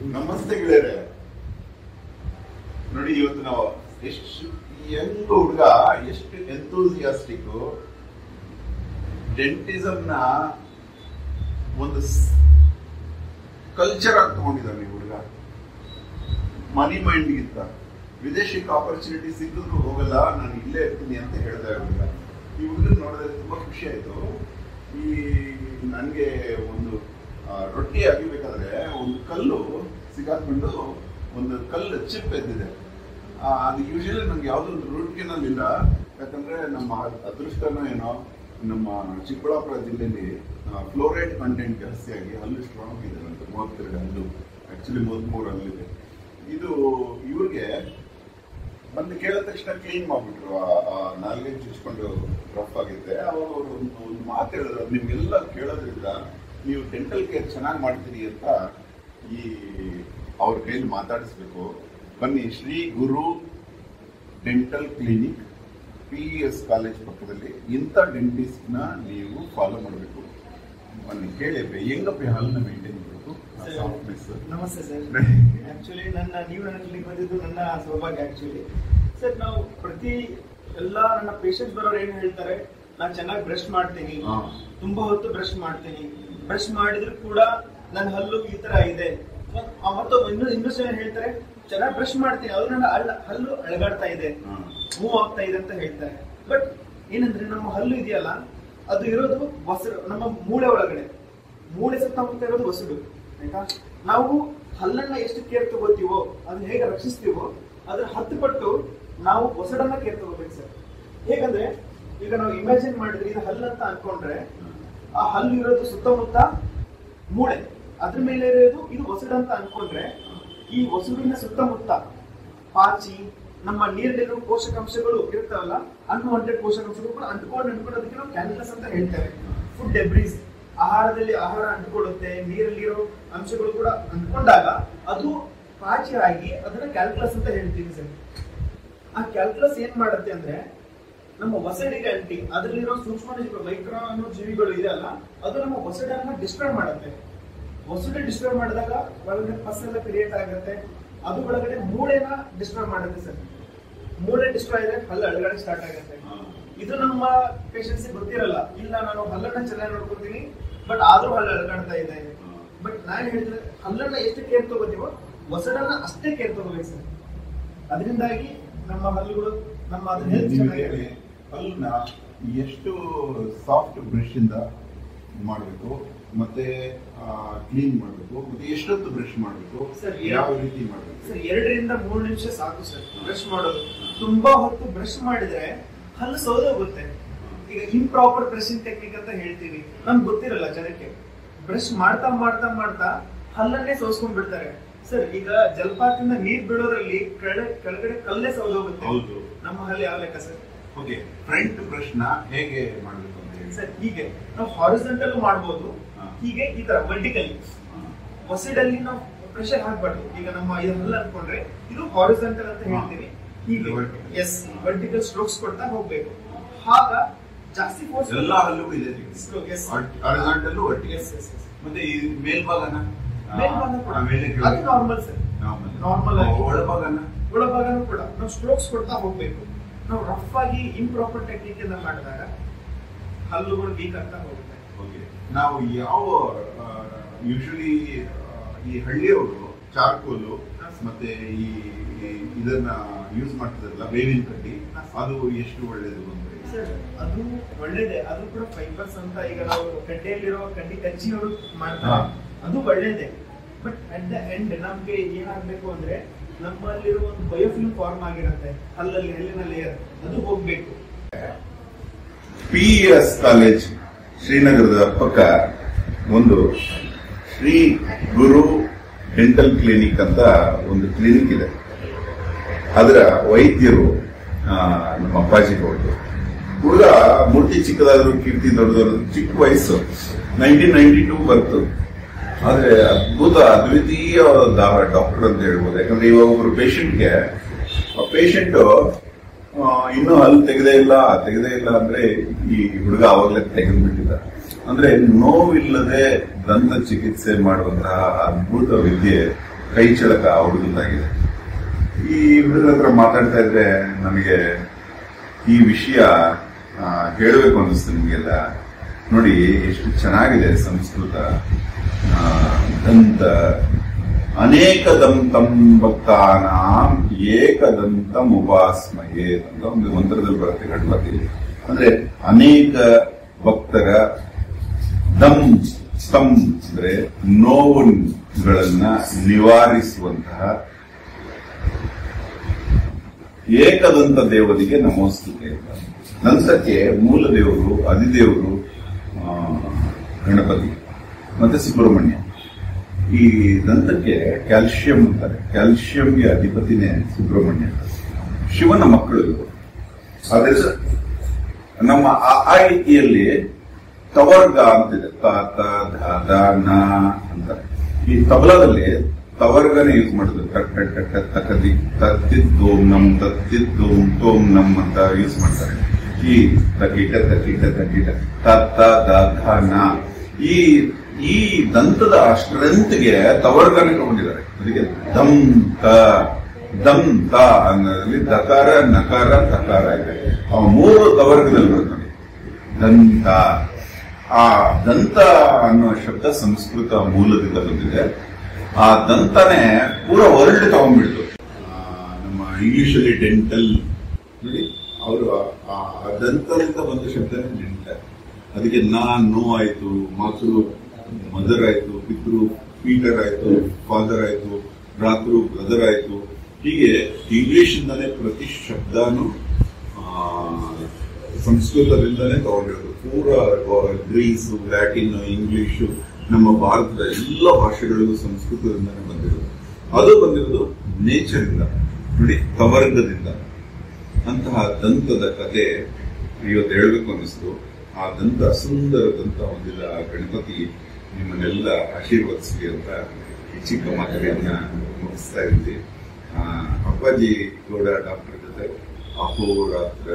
ನಮಸ್ತೆ ಗೆಳೆಯರೆ. ನೋಡಿ, ಇವತ್ತು ನಾವು ಎಷ್ಟು ಯಂಗ್ ಹುಡುಗ ಎಷ್ಟು ಎಂಥೂಸಿಯಾಸ್ಟಿಕ್ ಡೆಂಟಿಸಮ್ ನ ಒಂದು ಕಲ್ಚರ್ ಆಗಿ ತಗೊಂಡಿದ್ದಾನೆ ಈ ಹುಡುಗ. ಮನಿ ಮೈಂಡ್ ಗಿಂತ ವಿದೇಶಕ್ಕೆ ಆಪರ್ಚುನಿಟಿ ಸಿಕ್ಕಿದ್ರು ಹೋಗಲ್ಲ, ನಾನು ಇಲ್ಲೇ ಇರ್ತೀನಿ ಅಂತ ಹೇಳ್ತಾ ಹುಡುಗ. ಈ ಹುಡುಗನ ನೋಡಿದ್ರೆ ತುಂಬಾ ಖುಷಿ ಆಯ್ತು. ಈ ನನಗೆ ಒಂದು ರೊಟ್ಟಿ ಅಗಿಬೇಕಾದ್ರೆ ಒಂದು ಕಲ್ಲು ಸಿಗಾಕೊಂಡು ಒಂದು ಕಲ್ಲು ಚಿಪ್ ಎದ್ದಿದೆ. ಅದು ಯೂಶಲಿ ನಮ್ಗೆ ಯಾವುದೋ ಒಂದು ರೂಟ್ ಕೆನಾಲ್ ಇಲ್ಲ. ಯಾಕಂದ್ರೆ ನಮ್ಮ ಅದೃಷ್ಟನೋ ಏನೋ, ನಮ್ಮ ಚಿಕ್ಕಬಳ್ಳಾಪುರ ಜಿಲ್ಲೆಯಲ್ಲಿ ಫ್ಲೋರೈಡ್ ಕಂಟೆಂಟ್ ಜಾಸ್ತಿ ಆಗಿ ಹಲ್ಲು ಸ್ಟ್ರಾಂಗ್ ಇದೆ ಅಂತ 32 ಹಲ್ಲು, ಆಕ್ಚುಲಿ 33 ಹಲ್ಲಿದೆ. ಇದು ಇವ್ರಿಗೆ ಬಂದು ಕೇಳಿದ ತಕ್ಷಣ ಕ್ಲೀನ್ ಮಾಡ್ಬಿಟ್ರು. ನಾಲ್ಗೆ ಚುಚ್ಕೊಂಡು ರಫ್ ಆಗಿದ್ದೆ. ಅವಾಗ ಅವರು ಒಂದು ಮಾತು ಹೇಳಿದ್ರು, ನಿಮ್ಗೆಲ್ಲ ಕೇಳೋದ್ರಿಂದ ನೀವು ಡೆಂಟಲ್ ಕೇರ್ ಚೆನ್ನಾಗಿ ಮಾಡ್ತೀರಿ ಅಂತ ಈ ಅವ್ರ ಕೈಲಿ ಮಾತಾಡಿಸ್ಬೇಕು. ಬನ್ನಿ, ಶ್ರೀ ಗುರು ಡೆಂಟಲ್ ಕ್ಲಿನಿಕ್ PES ಕಾಲೇಜ್ ಪಕ್ಕದಲ್ಲಿ ಇಂಥ ಡೆಂಟಿಸ್ಟ್ ನ ನೀವು ಫಾಲೋ ಮಾಡಬೇಕು. ಬನ್ನಿ, ಕೇಳಿಪ್ಪ ಹೆಂಗಪ್ಪ ಹಲ್ಲನ್ನ ಮೇಂಟೈನ್ ಮಾಡಬೇಕು. ನಮಸ್ತೆ ಸರ್. ಆಕ್ಚುಲಿ ನೀವು ನನ್ನ ಕ್ಲಿನಿಕ್ ಬಂದಿದ್ದು ನನ್ನ ಸೌಭಾಗ್ಯ. ಆಕ್ಚುಲಿ ಸರ್, ನಾವು ನನ್ನ ಪೇಷಂಟ್ ಬರೋರು ಏನು ಹೇಳ್ತಾರೆ, ನಾನು ಚೆನ್ನಾಗಿ ಬ್ರಷ್ ಮಾಡ್ತೀನಿ, ತುಂಬಾ ಹೊತ್ತು ಬ್ರಷ್ ಮಾಡ್ತೀನಿ, ಬ್ರಷ್ ಮಾಡಿದ್ರು ಕೂಡ ನನ್ನ ಹಲ್ಲು ಈ ತರ ಇದೆ. ಮತ್ತು ಇನ್ನೊಂದು ಜನ ಹೇಳ್ತಾರೆ, ಚೆನ್ನಾಗಿ ಬ್ರಷ್ ಮಾಡ್ತೀನಿ, ಅದು ನನ್ನ ಹಲ್ಲು ಅಳಗಾಡ್ತಾ ಇದೆ, ಮೂವ್ ಆಗ್ತಾ ಇದೆ ಅಂತ ಹೇಳ್ತಾರೆ. ಬಟ್ ಏನಂದ್ರೆ ನಮ್ಮ ಹಲ್ಲು ಇದೆಯಲ್ಲ, ಅದು ಇರೋದು ವಸಡು, ನಮ್ಮ ಮೂಳೆ ಒಳಗಡೆ, ಮೂಳೆ ಸುತ್ತಮುತ್ತ ಇರೋದು ವಸಡು. ಆಯ್ತಾ? ನಾವು ಹಲ್ಲನ್ನ ಎಷ್ಟು ಕೇರ್ ತಗೋತೀವೋ, ಅದನ್ನ ಹೇಗೆ ರಕ್ಷಿಸ್ತೀವೋ ಅದ್ರ 10 ಪಟ್ಟು ನಾವು ವಸಡನ್ನ ಕೇರ್ ತಗೋಬೇಕು ಸರ್. ಹೇಗಂದ್ರೆ ಈಗ ನಾವು ಇಮ್ಯಾಜಿನ್ ಮಾಡಿದ್ರೆ ಇದು ಹಲ್ಲು ಅಂತ ಅನ್ಕೊಂಡ್ರೆ, ಆ ಹಲ್ಲು ಇರೋದು ಸುತ್ತಮುತ್ತ ಮೂಳೆ, ಅದ್ರ ಮೇಲೆ ಇರೋದು ಇದು ವಸಡು ಅಂತ ಅನ್ಕೊಂಡ್ರೆ, ಈ ವಸಡಿನ ಸುತ್ತಮುತ್ತ ಪಾಚಿ, ನಮ್ಮ ನೀರಿನಲ್ಲಿರುವ ಪೋಷಕಾಂಶಗಳು ಇರ್ತಾವಲ್ಲ, ಅನ್ವಾಂಟೆಡ್ ಪೋಷಕಾಂಶಗಳು ಕೂಡ ಅಂಟ್ಕೊಳ್ಳೋದಕ್ಕೆ ನಾವು ಕ್ಯಾನ್ಸರ್ಸ್ ಅಂತ ಹೇಳ್ತೇವೆ. ಫುಡ್ ಡೆಬ್ರೀಸ್, ಆಹಾರದಲ್ಲಿ ಆಹಾರ ಅಂಟ್ಕೊಳ್ಳುತ್ತೆ, ನೀರಲ್ಲಿರೋ ಅಂಶಗಳು ಕೂಡ ಅಂಟ್ಕೊಂಡಾಗ ಅದು ಪಾಚಿ ಆಗಿ ಅದನ್ನ ಕ್ಯಾಲ್ಕುಲಸ್ ಅಂತ ಹೇಳ್ತೀವಿ ಸರ್. ಆ ಕ್ಯಾಲ್ಕುಲಸ್ ಏನ್ ಮಾಡುತ್ತೆ ಅಂದ್ರೆ, ನಮ್ಮ ವಸಡಿಗೆ ಅಂಟಿ ಅದರಲ್ಲಿರೋ ಸೂಕ್ಷ್ಮ ಮೈಕ್ರೋ ಜೀವಿಗಳು ಇದೆಯಲ್ಲ, ಅದು ನಮ್ಮ ವಸಡನ್ನ ಡಿಸ್ಟ್ರಾಯ್ ಮಾಡುತ್ತೆ. ವಸಡಿ ಡಿಸ್ಟ್ರಾಯ್ ಮಾಡಿದಾಗ ಒಳಗಡೆ ಪಸ್ ಎಲ್ಲ ಕ್ರಿಯೇಟ್ ಆಗುತ್ತೆ, ಅದು ಒಳಗಡೆ ಮೂಳೆನ ಡಿಸ್ಟ್ರಾಯ್ ಮಾಡುತ್ತೆ ಸರ್. ಮೂಳೆ ಡಿಸ್ಟ್ರಾಯ್ ಆದ್ರೆ ಹಲ್ಲು ಅಳಗಡೆ ಸ್ಟಾರ್ಟ್ ಆಗುತ್ತೆ. ಇದು ನಮ್ಮ ಪೇಷಂಟ್ಸ್ ಗೊತ್ತಿರಲ್ಲ. ಇಲ್ಲ, ನಾನು ಹಲ್ಲನ್ನ ಚೆನ್ನಾಗಿ ನೋಡ್ಕೊತೀನಿ, ಬಟ್ ಆದ್ರೂ ಹಲ್ಲು ಅಳಗಾಡ್ತಾ ಇದೆ. ಬಟ್ ನಾನು ಹೇಳಿದ್ರೆ, ಹಲ್ಲನ್ನ ಎಷ್ಟು ಕೇರ್ ತಗೋತೀವೋ ವಸಡನ್ನ ಅಷ್ಟೇ ಕೇರ್ ತಗೋಬೇಕು ಸರ್. ಅದರಿಂದಾಗಿ ನಮ್ಮ ಹಲ್ಲುಗಳು ನಮ್ಮ ಹಲ್ಲನ್ನ ಎಷ್ಟು ಸಾಫ್ಟ್ ಬ್ರಷ್ ಇಂದ ಮಾಡಬೇಕು, ಮತ್ತೆ ಕ್ಲೀನ್ ಮಾಡಬೇಕು, ಮತ್ತೆ ಎಷ್ಟೊತ್ತು ಬ್ರಷ್ ಮಾಡಬೇಕು, ಯಾವ ರೀತಿ ಮಾಡಬೇಕು ಸರ್? 2 ರಿಂದ 3 ನಿಮಿಷ ಸಾಕು ಸರ್ ಬ್ರಷ್ ಮಾಡೋದು. ತುಂಬಾ ಹೊತ್ತು ಬ್ರಷ್ ಮಾಡಿದ್ರೆ ಹಲ್ಲು ಸೌದೋಗುತ್ತೆ. ಈಗ ಇಂಪ್ರಾಪರ್ ಬ್ರಷಿಂಗ್ ಟೆಕ್ನಿಕ್ ಅಂತ ಹೇಳ್ತೀವಿ, ನಮ್ಗೆ ಗೊತ್ತಿರಲ್ಲ ಜನಕ್ಕೆ. ಬ್ರಷ್ ಮಾಡ್ತಾ ಮಾಡ್ತಾ ಮಾಡ್ತಾ ಹಲ್ಲನ್ನೇ ಸೋಸ್ಕೊಂಡ್ ಬಿಡ್ತಾರೆ ಸರ್. ಈಗ ಜಲಪಾತದಿಂದ ನೀರ್ ಬೀಳೋದ್ರಲ್ಲಿ ಕೆಳಗಡೆ ಕಲ್ಲೇ ಸೌದೋಗುತ್ತೆ. ನಮ್ಮ ಹಲ್ಲು ಯಾವ ಲೆಕ್ಕ ಸರ್? ಓಕೆ, ಫ್ರಂಟ್ ಬ್ರಷ್ ನ ಹೇಗೆ ಮಾಡಬೇಕು ಅಂತ ಹೇಳಿ ಸರ್. ಹೀಗೆ ನಾವು ಹಾರಿಜಾಂಟಲ್ ಮಾಡ್ಬೋದು, ಹೀಗೆ ಈ ತರ ವರ್ಟಿಕಲಿ ವಸಡಲ್ಲಿ ನಾವು ಪ್ರೆಷರ್ ಹಾಕ್ಬಾರ್ದು. ಈಗ ನಮ್ಮ ಇದು ಹಲ್ಲು ಅನ್ಕೊಂಡ್ರೆ ಇದು ಹಾರಿಜಾಂಟಲ್ ಅಂತ ಹೇಳ್ತೀವಿ. ಹೀಗೆ ವರ್ಟಿಕಲ್ ಸ್ಟ್ರೋಕ್ಸ್ ಕೊಡ್ತಾ ಹೋಗ್ಬೇಕು. ಆಗ ಜಾಸ್ತಿ ಫೋರ್ಸ್ ಎಲ್ಲ ಹಲ್ಲುಗೂ ಇದೆ. Horizontal vertical. ಮತ್ತೆ ಈ ಮೇಲ್ಭಾಗನ ಅದು ನಾರ್ಮಲ್ ಸರ್. ನಾರ್ಮಲ್ ಆಗಿ ಒಳಭಾಗನೂ ಕೂಡ ನಾವು ಸ್ಟ್ರೋಕ್ಸ್ ಕೊಡ್ತಾ ಹೋಗ್ಬೇಕು. ನಾವು ರಫ್ ಆಗಿ ಇಂಪ್ರಾಪರ್ ಟೆಕ್ನಿಕ್ ಇಂದ ಮಾಡಿದಾಗ ಹಲ್ಲುಗಳು ವೀಕ್ ಆಗ್ತಾ ಹೋಗುತ್ತೆ. ನಾವು ಯಾವ ಯೂಶಲಿ ಈ ಹಳ್ಳಿಯವರು ಚಾರ್ಕೋಲು ಮತ್ತೆ ಈ ಇದನ್ನ ಯೂಸ್ ಮಾಡ್ತಿದಾರಲ್ಲ, ಬೇವಿನ ಕಡ್ಡಿ, ಅದು ಎಷ್ಟು ಒಳ್ಳೇದು ಅಂದ್ರೆ ಸರ್? ಅದು ಒಳ್ಳೇದೇ, ಅದು ಕೂಡ ಫೈಬರ್ಸ್ ಅಂತ. ಈಗ ನಾವು ಕಡ್ಡಿಯಲ್ಲಿರೋ ಕಡ್ಡಿ ಕಚ್ಚಿಯವರು ಮಾಡ್ತಾರೆ, ಅದು ಒಳ್ಳೇದೇ. ಬಟ್ ಅಟ್ ದ ಎಂಡ್ ನಮ್ಗೆ ಏನಾಗ್ಬೇಕು ಅಂದ್ರೆ, ನಮ್ಮಲ್ಲಿರೋ ಒಂದು ಬಯೋಫಿಲ್ಮ್ ಫಾರ್ಮ್ ಆಗಿರುತ್ತೆ ಹಲ್ಲಿನ ಲೇಯರ್, ಅದು ಹೋಗ್ಬೇಕು. PES ಕಾಲೇಜ್ ಶ್ರೀನಗರದ ಪಕ್ಕ ಒಂದು ಶ್ರೀ ಗುರು ಡೆಂಟಲ್ ಕ್ಲಿನಿಕ್ ಅಂತ ಒಂದು ಕ್ಲಿನಿಕ್ ಇದೆ. ಅದರ ವೈದ್ಯರು ನಮ್ಮ ಅಪ್ಪಾಜಿ ಗೌಡ್ರು. ಹುಡುಗ ಮೂರ್ತಿ ಚಿಕ್ಕದಾದ್ರು ಕೀರ್ತಿ ದೊಡ್ಡದವ್ರು. ಚಿಕ್ಕ ವಯಸ್ಸು, 1992 ಬಂತು. ಆದ್ರೆ ಅದ್ವಿತೀಯ ಡಾಕ್ಟರ್ ಅಂತ ಹೇಳ್ಬೋದು. ಯಾಕಂದ್ರೆ ಇವಾಗ ಒಬ್ರು ಪೇಷಂಟ್ಗೆ, ಪೇಷಂಟ್ ಇನ್ನೂ ಹಲ್ಲು ತೆಗೆದೇ ಇಲ್ಲ ಅಂದ್ರೆ ಈ ಹುಡುಗ ಅವಾಗಲೇ ತೆಗೆದ್ಬಿಟ್ಟಿದ್ದ. ಅಂದ್ರೆ ನೋವಿಲ್ಲದೆ ದಂತ ಚಿಕಿತ್ಸೆ ಮಾಡುವಂತಹ ಅದ್ಭುತ ವಿದ್ಯೆ ಕೈ ಚಳಕ ಹುಡುಗಂದಾಗಿದೆ. ಈ ಹುಡುಗರ ಹತ್ರ ಮಾತಾಡ್ತಾ ಇದ್ರೆ ನನಗೆ ಈ ವಿಷಯ ಹೇಳಬೇಕು ಅನ್ನಿಸ್ತು ನಿಮಗೆಲ್ಲ. ನೋಡಿ ಎಷ್ಟು ಚೆನ್ನಾಗಿದೆ ಸಂಸ್ಕೃತ. ದಂತ ಅನೇಕ ದಂತಂ ಭಕ್ತಾನಾಂ ಏಕದಂತಂ ಉಪಾಸ್ಮಯೇ ಅಂತ ಒಂದು ಮಂತ್ರದಲ್ಲಿ ಬರುತ್ತೆ ಗಣಪತಿ. ಅಂದ್ರೆ ಅನೇಕ ಭಕ್ತರ ದಮ್ ಸ್ತಂ ಅಂದ್ರೆ ನೋವುಗಳನ್ನ ನಿವಾರಿಸುವಂತಹ ಏಕದಂತ ದೇವರಿಗೆ ನಮೋಸ್ತುತೆ. ದಂತಕ್ಕೆ ಮೂಲ ದೇವರು ಅಧಿದೇವರು ಗಣಪತಿ ಮತ್ತೆ ಸುಬ್ರಹ್ಮಣ್ಯ. ಈ ದಂತಕ್ಕೆ ಕ್ಯಾಲ್ಸಿಯಂ ಅಂತಾರೆ. ಕ್ಯಾಲ್ಸಿಯಂಗೆ ಅಧಿಪತಿನೇ ಸುಬ್ರಹ್ಮಣ್ಯ. ಶಿವನ ಮಕ್ಕಳು. ಆದ್ರೆ ನಮ್ಮ ಆ ರೀತಿಯಲ್ಲಿ ತವರ್ಗ ಅಂತಿದೆ. ತ ತ ಧ ದ ನ ಅಂತಾರೆ. ಈ ತಬಲದಲ್ಲಿ ತವರ್ಗನೇ ಯೂಸ್ ಮಾಡುದು. ಟಕ್ ಟಕ್ ಟಕ್ ಟಕ್ ತಕದಿ ತತ್ತಿದ್ದೋಂ ನಮ್ ತತ್ತಿದ್ದೋಂ ತೋಂ ನಮ್ ಅಂತ ಯೂಸ್ ಮಾಡ್ತಾರೆ. ಈ ತಕೀಟ ತಕೀಟ ತಕೀಟ ತ ತ ದ ಧ ನ. ಈ ದಂತದ ಸ್ಟ್ರೆಂತ್ಗೆ ತವರ್ಗನೇ ತಗೊಂಡಿದ್ದಾರೆ. ಅದಕ್ಕೆ ದಮ್ ತ ಅನ್ನೋದ್ರಲ್ಲಿ ದಕಾರ ನಕಾರ ತಕಾರ ಇದೆ. ಆ ಮೂರು ತವರ್ಗದಲ್ಲಿ ಬರುತ್ತೆ ನೋಡಿ. ದಂತ. ಆ ದಂತ ಅನ್ನೋ ಶಬ್ದ ಸಂಸ್ಕೃತ ಮೂಲದಿಂದ ಬಂದಿದೆ. ಆ ದಂತನೇ ಪೂರ ವರ್ಲ್ಡ್ ತಗೊಂಡ್ಬಿಡ್ತು. ನಮ್ಮ ಇಂಗ್ಲಿಷಲ್ಲಿ ಡೆಂಟಲ್ ನೋಡಿ, ಅವರು ಆ ದಂತದಿಂದ ಬಂದ ಶಬ್ದನೇ ಡೆಂಟಲ್. ಅದಕ್ಕೆ ನೋ ಆಯ್ತು, ಮಾತೃ ಮದರ್ ಆಯ್ತು, ಪಿತೃ ಪೀಟರ್ ಆಯ್ತು, ಫಾದರ್ ಆಯ್ತು, ಭ್ರಾತೃ ಬ್ರದರ್ ಆಯ್ತು. ಹೀಗೆ ಇಂಗ್ಲಿಷ್ ಇಂದಾನೆ ಪ್ರತಿ ಶಬ್ದನೂ ಸಂಸ್ಕೃತದಿಂದಾನೇ ತಗೊಂಡಿರೋದು. ಪೂರ ಗ್ರೀಸು, ಲ್ಯಾಟಿನ್, ಇಂಗ್ಲಿಷು, ನಮ್ಮ ಭಾರತದ ಎಲ್ಲ ಭಾಷೆಗಳಿಗೂ ಸಂಸ್ಕೃತದಿಂದಾನೇ ಬಂದಿರೋದು. ಅದು ಬಂದಿರೋದು ನೇಚರ್ ಇಂದ ನೋಡಿ, ತವರ್ಗದಿಂದ. ಅಂತಹ ದಂತದ ಕತೆ ಇವತ್ತು ಹೇಳಬೇಕು ಅನ್ನಿಸ್ತು. ಆ ದಂತ, ಸುಂದರ ದಂತ ಹೊಂದಿದ ಗಣಪತಿ ನಿಮ್ಮನ್ನೆಲ್ಲ ಆಶೀರ್ವದಿಸಲಿ ಅಂತ ಈ ಚಿಕ್ಕ ಮಾತುಗಳನ್ನ ಮುಗಿಸ್ತಾ ಇದ್ವಿ. ಅಪ್ಪಾಜಿ ಗೌಡ ಡಾಕ್ಟರ್ ಜೊತೆ ಅಹೋರಾತ್ರ